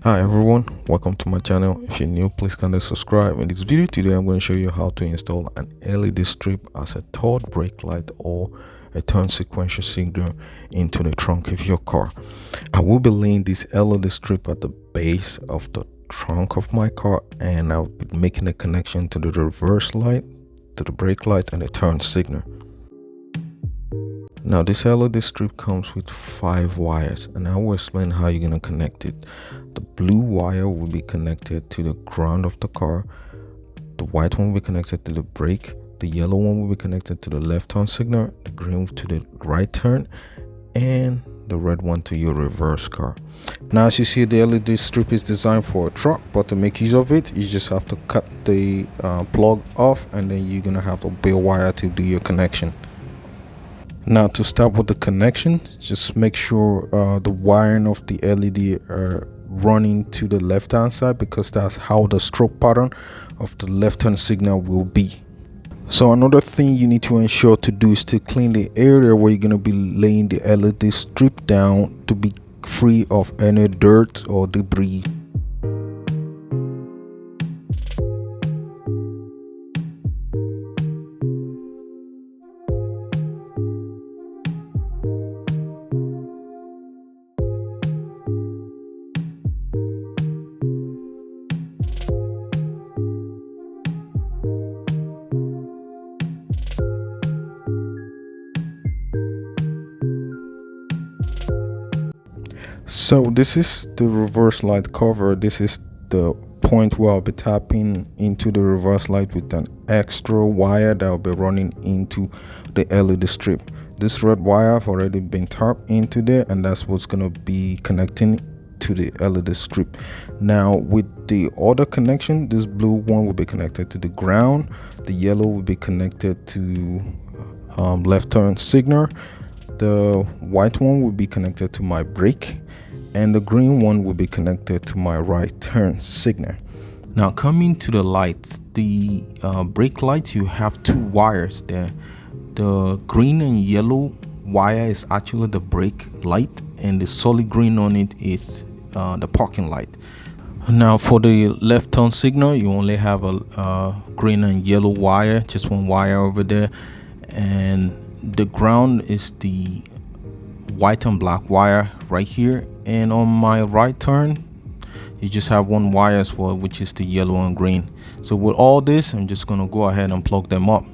Hi everyone, welcome to my channel. If you're new, please kindly subscribe. In this video today I'm going to show you how to install an LED strip as a third brake light or a turn sequential signal into the trunk of your car. I will be laying this LED strip at the base of the trunk of my car, and I'll be making a connection to the reverse light, to the brake light, and the turn signal. Now this LED strip comes with 5 wires, and I will explain how you're going to connect it. The blue wire will be connected to the ground of the car, the white one will be connected to the brake, the yellow one will be connected to the left turn signal, the green to the right turn, and the red one to your reverse car. Now as you see, the LED strip is designed for a truck, but to make use of it you just have to cut the plug off, and then you're gonna have a bare wire to do your connection. Now to start with the connection, just make sure the wiring of the LED are running to the left hand side, because that's how the stroke pattern of the left hand signal will be. So another thing you need to ensure to do is to clean the area where you're going to be laying the LED strip down to be free of any dirt or debris. So this is the reverse light cover. This is the point where I'll be tapping into the reverse light with an extra wire that will be running into the LED strip. This red wire have already been tapped into there, and that's what's going to be connecting to the LED strip. Now with the other connection, this blue one will be connected to the ground, the yellow will be connected to left turn signal, the white one will be connected to my brake, and the green one will be connected to my right turn signal. Now coming to the lights, the brake lights, you have 2 wires there. The green and yellow wire is actually the brake light, and the solid green on it is the parking light. Now for the left turn signal, you only have a green and yellow wire, just 1 wire over there, and the ground is the white and black wire right here. And on my right turn, you just have 1 wire as well, which is the yellow and green. So with all this, I'm just going to go ahead and plug them up.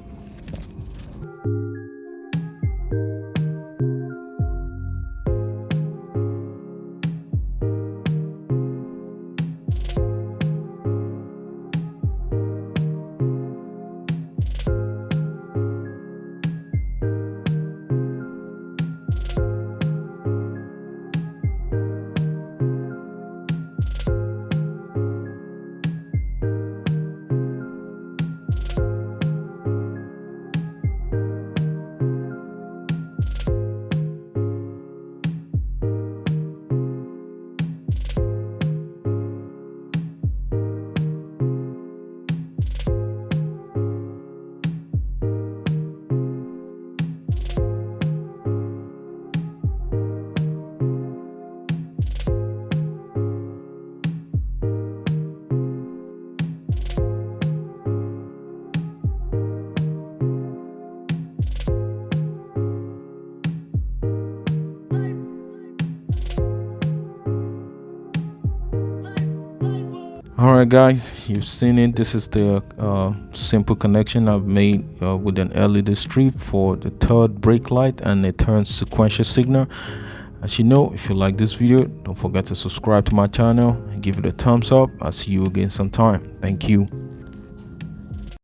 Alright guys, you've seen it. This is the simple connection I've made with an LED strip for the third brake light and a turn sequential signal. As you know, if you like this video, don't forget to subscribe to my channel and give it a thumbs up. I'll see you again sometime. Thank you.